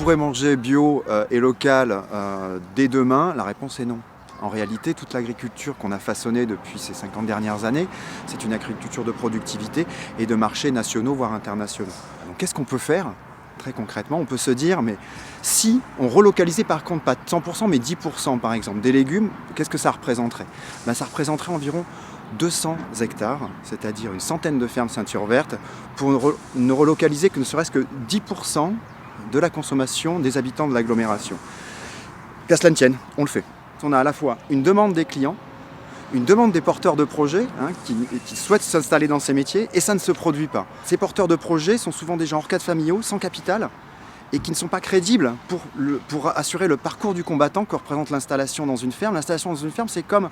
pourrait manger bio et local dès demain? La réponse est non. En réalité, toute l'agriculture qu'on a façonnée depuis ces 50 dernières années, c'est une agriculture de productivité et de marchés nationaux, voire internationaux. Donc qu'est-ce qu'on peut faire? Très concrètement, on peut se dire, mais si on relocalisait par contre pas 100% mais 10% par exemple des légumes, qu'est-ce que ça représenterait? Ça représenterait environ 200 hectares, c'est-à-dire une centaine de fermes ceinture verte, pour ne relocaliser que ne serait-ce que 10% de la consommation des habitants de l'agglomération. Qu'à cela ne tienne, on le fait. On a à la fois une demande des clients, une demande des porteurs de projets qui souhaitent s'installer dans ces métiers, et ça ne se produit pas. Ces porteurs de projets sont souvent des gens hors cadre familiaux, sans capital, et qui ne sont pas crédibles pour assurer le parcours du combattant que représente l'installation dans une ferme. L'installation dans une ferme, c'est comme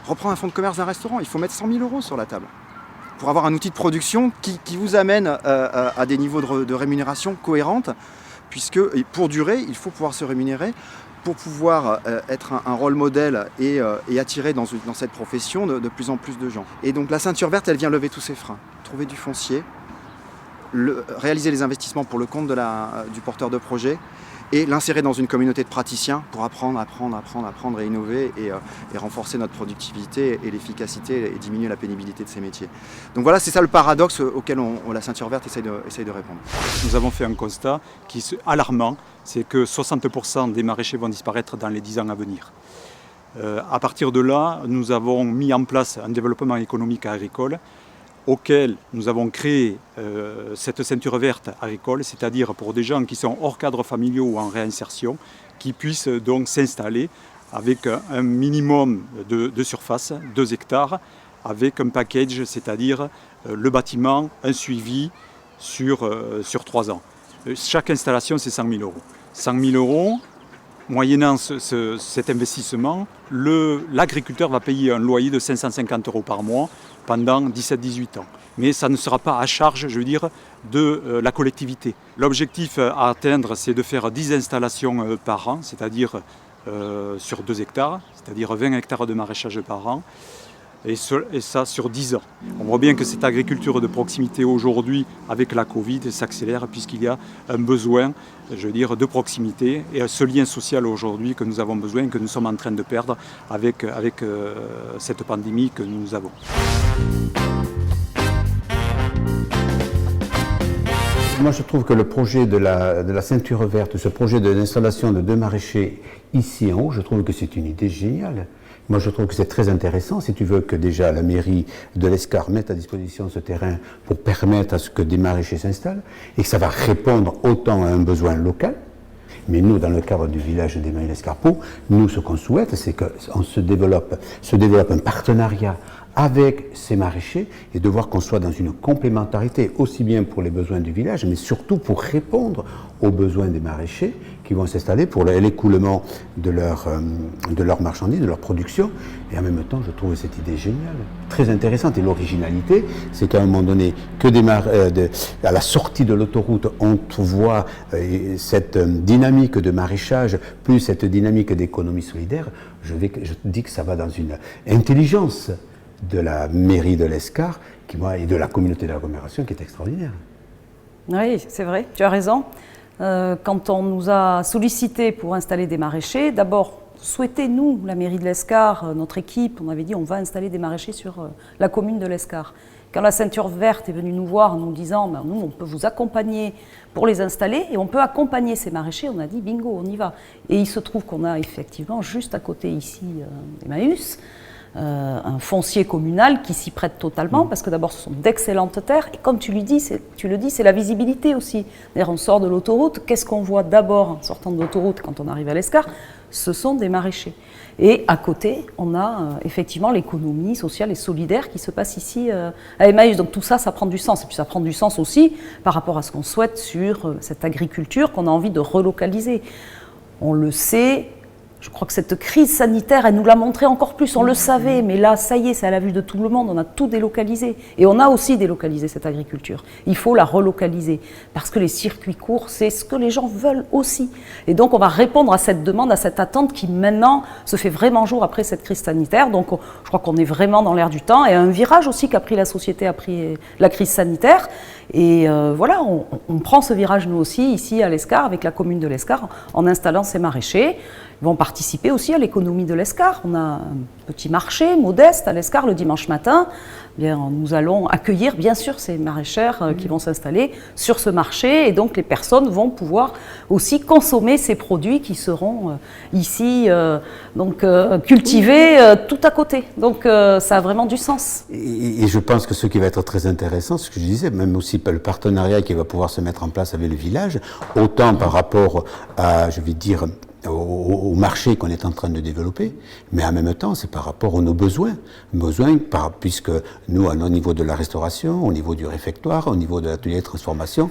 reprendre un fonds de commerce d'un restaurant. Il faut mettre 100 000 € sur la table pour avoir un outil de production qui vous amène à des niveaux de rémunération cohérentes, puisque pour durer, il faut pouvoir se rémunérer pour pouvoir être un rôle modèle et attirer dans cette profession de plus en plus de gens. Et donc la ceinture verte, elle vient lever tous ces freins. Trouver du foncier, réaliser les investissements pour le compte du porteur de projet et l'insérer dans une communauté de praticiens pour apprendre et innover et renforcer notre productivité et l'efficacité et diminuer la pénibilité de ces métiers. Donc voilà, c'est ça le paradoxe auquel la ceinture verte essaye de répondre. Nous avons fait un constat qui est alarmant, c'est que 60% des maraîchers vont disparaître dans les 10 ans à venir. À partir de là, nous avons mis en place un développement économique agricole auquel nous avons créé cette ceinture verte agricole, c'est-à-dire pour des gens qui sont hors cadre familiaux ou en réinsertion, qui puissent donc s'installer avec un minimum de surface, 2 hectares, avec un package, c'est-à-dire le bâtiment, un suivi sur 3 ans. Chaque installation, c'est 100 000 €. 100 000 €, moyennant cet investissement, l'agriculteur va payer un loyer de 550 € par mois pendant 17-18 ans. Mais ça ne sera pas à charge, je veux dire, de la collectivité. L'objectif à atteindre, c'est de faire 10 installations par an, c'est-à-dire sur 2 hectares, c'est-à-dire 20 hectares de maraîchage par an, et ça sur 10 ans. On voit bien que cette agriculture de proximité aujourd'hui, avec la Covid, s'accélère puisqu'il y a un besoin, je veux dire, de proximité et ce lien social aujourd'hui que nous avons besoin, que nous sommes en train de perdre avec cette pandémie que nous avons. Moi, je trouve que le projet de la ceinture verte, ce projet de l'installation de 2 maraîchers ici en haut, je trouve que c'est une idée géniale. Moi, je trouve que c'est très intéressant, si tu veux, que déjà la mairie de l'Escar mette à disposition ce terrain pour permettre à ce que des maraîchers s'installent, et que ça va répondre autant à un besoin local. Mais nous, dans le cadre du village des Mailles-Escarpeaux, nous, ce qu'on souhaite, c'est qu'on se développe un partenariat avec ces maraîchers et de voir qu'on soit dans une complémentarité aussi bien pour les besoins du village, mais surtout pour répondre aux besoins des maraîchers qui vont s'installer pour l'écoulement de leurs marchandises, de leur production. Et en même temps, je trouve cette idée géniale, très intéressante. Et l'originalité, c'est qu'à un moment donné, à la sortie de l'autoroute, on voit cette dynamique de maraîchage, plus cette dynamique d'économie solidaire. Je dis que ça va dans une intelligence de la mairie de l'Escar et de la communauté d'agglomération qui est extraordinaire. Oui, c'est vrai, tu as raison. Quand on nous a sollicité pour installer des maraîchers, d'abord, souhaitez-nous, la mairie de l'Escar, notre équipe, on avait dit on va installer des maraîchers sur la commune de l'Escar. Quand la ceinture verte est venue nous voir en nous disant nous, on peut vous accompagner pour les installer et on peut accompagner ces maraîchers, on a dit bingo, on y va. Et il se trouve qu'on a effectivement juste à côté ici Emmaüs, un foncier communal qui s'y prête totalement parce que d'abord ce sont d'excellentes terres et comme tu le dis, c'est la visibilité aussi. D'ailleurs on sort de l'autoroute, qu'est-ce qu'on voit d'abord en sortant de l'autoroute quand on arrive à l'Escar? Ce sont des maraîchers. Et à côté, on a effectivement l'économie sociale et solidaire qui se passe ici à Emmaüs. Donc tout ça, ça prend du sens. Et puis ça prend du sens aussi par rapport à ce qu'on souhaite sur cette agriculture qu'on a envie de relocaliser. On le sait, Je crois que cette crise sanitaire, elle nous l'a montré encore plus, on le savait, mais là, ça y est, c'est à la vue de tout le monde, on a tout délocalisé. Et on a aussi délocalisé cette agriculture. Il faut la relocaliser, parce que les circuits courts, c'est ce que les gens veulent aussi. Et donc, on va répondre à cette demande, à cette attente qui, maintenant, se fait vraiment jour après cette crise sanitaire. Donc, je crois qu'on est vraiment dans l'air du temps, et un virage aussi qu'a pris la société après la crise sanitaire. Et voilà, on prend ce virage, nous aussi, ici à l'Escar, avec la commune de l'Escar, en installant ces maraîchers. Ils vont participer aussi à l'économie de l'Escar. On a un petit marché modeste à l'Escar le dimanche matin. Bien, nous allons accueillir bien sûr ces maraîchères qui vont s'installer sur ce marché, et donc les personnes vont pouvoir aussi consommer ces produits qui seront ici cultivés tout à côté. Donc ça a vraiment du sens. Et je pense que ce qui va être très intéressant, ce que je disais, même aussi le partenariat qui va pouvoir se mettre en place avec le village, autant par rapport à, je vais dire, au marché qu'on est en train de développer, mais en même temps, c'est par rapport à nos besoins. Puisque nous, au niveau de la restauration, au niveau du réfectoire, au niveau de l'atelier de transformation,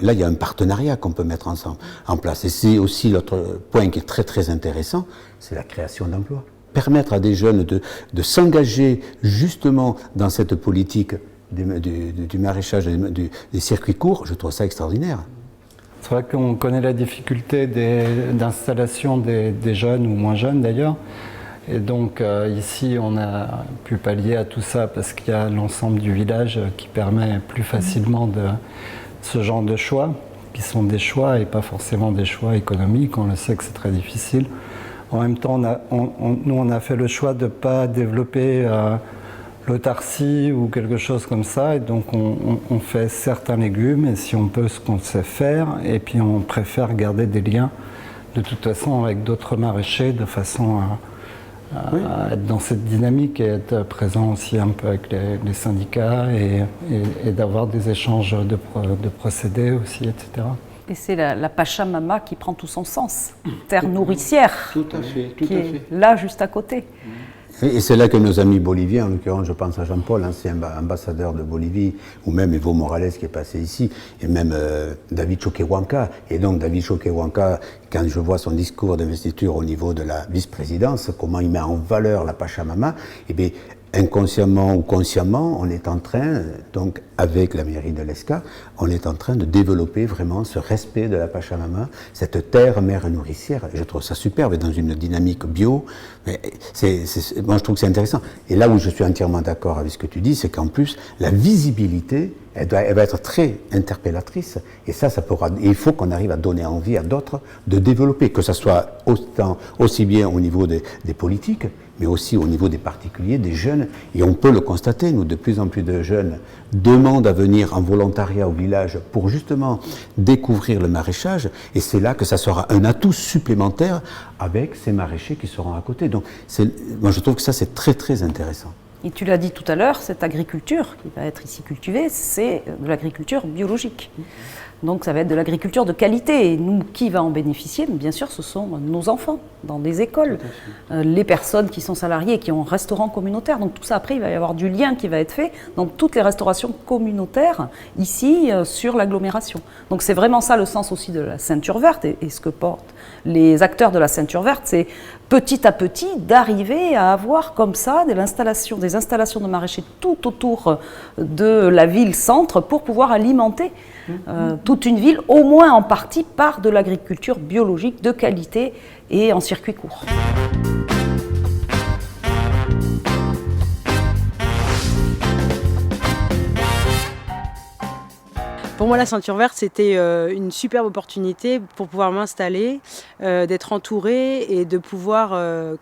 là, il y a un partenariat qu'on peut mettre ensemble en place. Et c'est aussi l'autre point qui est très, très intéressant, c'est la création d'emplois. Permettre à des jeunes de s'engager justement dans cette politique du maraîchage, des circuits courts, je trouve ça extraordinaire. C'est vrai qu'on connaît la difficulté d'installation des jeunes ou moins jeunes d'ailleurs. Et donc ici on a pu pallier à tout ça parce qu'il y a l'ensemble du village qui permet plus facilement ce genre de choix, qui sont des choix et pas forcément des choix économiques. On le sait que c'est très difficile. En même temps, nous on a fait le choix de ne pas développer l'autarcie ou quelque chose comme ça, et donc on fait certains légumes, et si on peut, ce qu'on sait faire, et puis on préfère garder des liens de toute façon avec d'autres maraîchers, de façon à être dans cette dynamique et être présent aussi un peu avec les syndicats et d'avoir des échanges de procédés aussi, etc. Et c'est la Pachamama qui prend tout son sens, terre nourricière, Tout à fait. qui est là juste à côté. Et c'est là que nos amis boliviens, en l'occurrence je pense à Jean-Paul, ancien ambassadeur de Bolivie, ou même Evo Morales qui est passé ici, et même David Choquehuanca. Et donc David Choquehuanca, quand je vois son discours d'investiture au niveau de la vice-présidence, comment il met en valeur la Pachamama, eh bien, inconsciemment ou consciemment, on est en train, donc avec la mairie de l'Escar, on est en train de développer vraiment ce respect de la Pachamama, cette terre mère nourricière. Je trouve ça superbe, dans une dynamique bio. Mais moi, je trouve que c'est intéressant. Et là où je suis entièrement d'accord avec ce que tu dis, c'est qu'en plus, la visibilité, elle va être très interpellatrice. Et il faut qu'on arrive à donner envie à d'autres de développer, que ce soit aussi bien au niveau des politiques, mais aussi au niveau des particuliers, des jeunes. Et on peut le constater, nous, de plus en plus de jeunes demandent à venir en volontariat au village pour justement découvrir le maraîchage. Et c'est là que ça sera un atout supplémentaire avec ces maraîchers qui seront à côté. Donc, moi, je trouve que ça, c'est très, très intéressant. Et tu l'as dit tout à l'heure, cette agriculture qui va être ici cultivée, c'est de l'agriculture biologique. Donc ça va être de l'agriculture de qualité. Et nous, qui va en bénéficier? Bien sûr, ce sont nos enfants, dans des écoles, les personnes qui sont salariées, qui ont un restaurant communautaire. Donc tout ça, après, il va y avoir du lien qui va être fait dans toutes les restaurations communautaires, ici, sur l'agglomération. Donc c'est vraiment ça le sens aussi de la ceinture verte, et ce que portent les acteurs de la ceinture verte, c'est petit à petit d'arriver à avoir comme ça des installations de maraîchers tout autour de la ville-centre pour pouvoir alimenter toute une ville, au moins en partie par de l'agriculture biologique de qualité et en circuit court. Pour moi, la ceinture verte, c'était une superbe opportunité pour pouvoir m'installer, d'être entourée et de pouvoir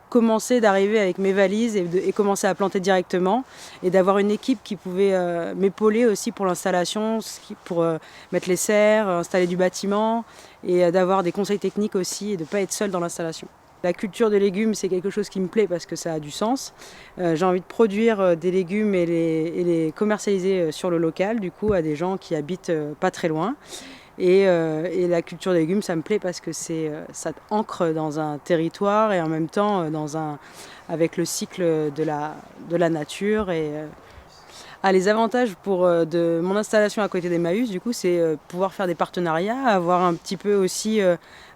commencer d'arriver avec mes valises et commencer à planter directement, et d'avoir une équipe qui pouvait m'épauler aussi pour l'installation, pour mettre les serres, installer du bâtiment, et d'avoir des conseils techniques aussi et de ne pas être seule dans l'installation. La culture des légumes, c'est quelque chose qui me plaît parce que ça a du sens. J'ai envie de produire des légumes et les commercialiser sur le local, du coup, à des gens qui habitent pas très loin. Et la culture des légumes, ça me plaît parce que ça ancre dans un territoire et en même temps avec le cycle de la nature. Et les avantages de mon installation à côté d'Emmaüs, du coup, c'est pouvoir faire des partenariats, avoir un petit peu aussi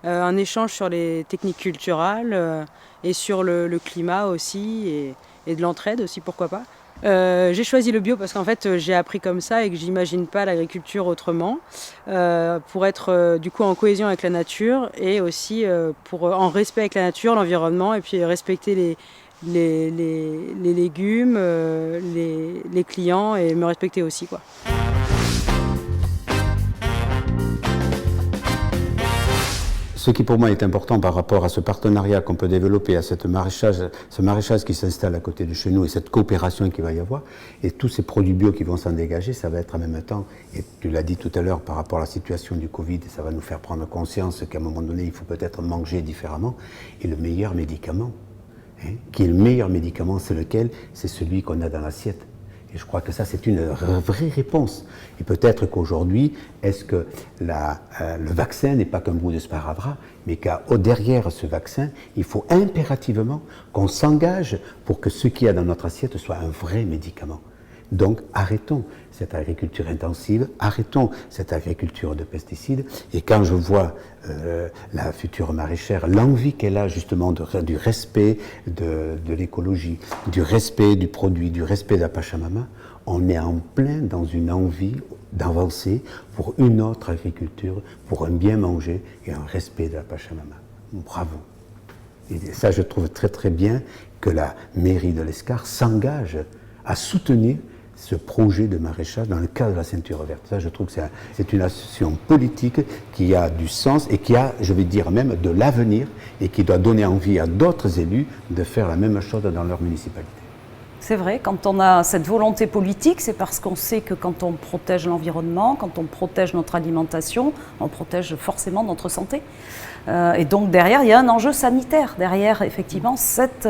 un échange sur les techniques culturelles et sur le climat aussi, et de l'entraide aussi, pourquoi pas. J'ai choisi le bio parce qu'en fait j'ai appris comme ça et que j'imagine pas l'agriculture autrement, pour être du coup en cohésion avec la nature et aussi en respect avec la nature, l'environnement, et puis respecter les légumes, les clients, et me respecter aussi, quoi. Ce qui pour moi est important par rapport à ce partenariat qu'on peut développer, à ce maraîchage qui s'installe à côté de chez nous et cette coopération qu'il va y avoir, et tous ces produits bio qui vont s'en dégager, ça va être en même temps, et tu l'as dit tout à l'heure par rapport à la situation du Covid, ça va nous faire prendre conscience qu'à un moment donné, il faut peut-être manger différemment, et le meilleur médicament, qui est le meilleur médicament, c'est lequel? C'est celui qu'on a dans l'assiette. Et je crois que ça, c'est une vraie réponse. Et peut-être qu'aujourd'hui, est-ce que le vaccin n'est pas qu'un bout de sparadrap, mais qu'à derrière ce vaccin, il faut impérativement qu'on s'engage pour que ce qu'il y a dans notre assiette soit un vrai médicament. Donc, arrêtons cette agriculture intensive, arrêtons cette agriculture de pesticides. Et quand je vois la future maraîchère, l'envie qu'elle a justement du respect de l'écologie, du respect du produit, du respect de la Pachamama, on est en plein dans une envie d'avancer pour une autre agriculture, pour un bien manger et un respect de la Pachamama. Bravo. Et ça, je trouve très très bien que la mairie de l'Escar s'engage à soutenir ce projet de maraîchage dans le cadre de la ceinture verte. Ça, je trouve que c'est une action politique qui a du sens et qui a, je vais dire même, de l'avenir et qui doit donner envie à d'autres élus de faire la même chose dans leur municipalité. C'est vrai, quand on a cette volonté politique, c'est parce qu'on sait que quand on protège l'environnement, quand on protège notre alimentation, on protège forcément notre santé. Et donc derrière, il y a un enjeu sanitaire, derrière effectivement cette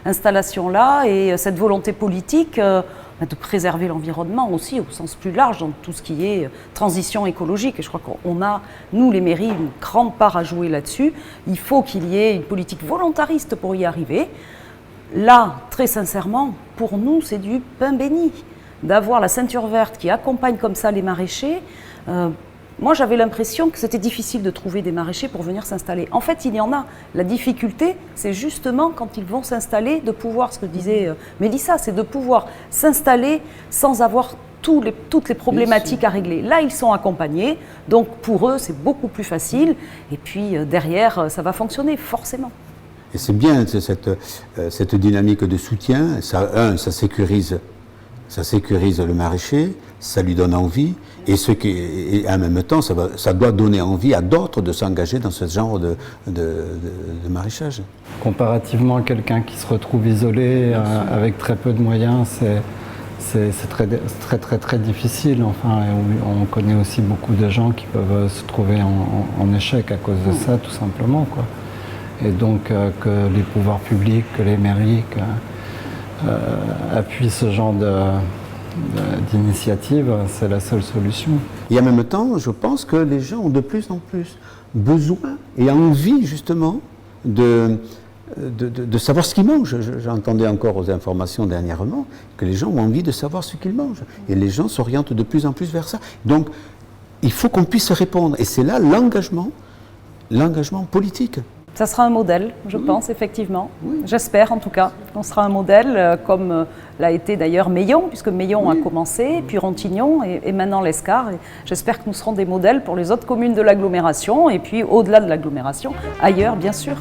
installation-là et cette volonté politique de préserver l'environnement aussi au sens plus large, dans tout ce qui est transition écologique. Et je crois qu'on a, nous les mairies, une grande part à jouer là-dessus. Il faut qu'il y ait une politique volontariste pour y arriver. Là, très sincèrement, pour nous, c'est du pain béni. D'avoir la ceinture verte qui accompagne comme ça les maraîchers. Moi, j'avais l'impression que c'était difficile de trouver des maraîchers pour venir s'installer. En fait, il y en a. La difficulté, c'est justement quand ils vont s'installer, de pouvoir, ce que disait Mélissa, c'est de pouvoir s'installer sans avoir toutes les problématiques à régler. Là, ils sont accompagnés, donc pour eux, c'est beaucoup plus facile. Et puis, derrière, ça va fonctionner, forcément. Et c'est bien cette dynamique de soutien. Ça sécurise le maraîcher, ça lui donne envie, et en même temps, ça doit donner envie à d'autres de s'engager dans ce genre de maraîchage. Comparativement à quelqu'un qui se retrouve isolé, avec très peu de moyens, c'est très difficile. Enfin, on connaît aussi beaucoup de gens qui peuvent se trouver en échec à cause de ça, tout simplement, quoi. Et donc que les pouvoirs publics, que les mairies appuient ce genre d'initiative, c'est la seule solution. Et en même temps, je pense que les gens ont de plus en plus besoin et envie justement de savoir ce qu'ils mangent. J'entendais encore aux informations dernièrement que les gens ont envie de savoir ce qu'ils mangent. Et les gens s'orientent de plus en plus vers ça. Donc, il faut qu'on puisse répondre. Et c'est là l'engagement politique. Ça sera un modèle, je pense, effectivement. Oui. J'espère, en tout cas, qu'on sera un modèle, comme l'a été d'ailleurs Meillon, puisque Meillon a commencé, puis Rontignon et maintenant l'Escar. J'espère que nous serons des modèles pour les autres communes de l'agglomération, et puis au-delà de l'agglomération, ailleurs, bien sûr.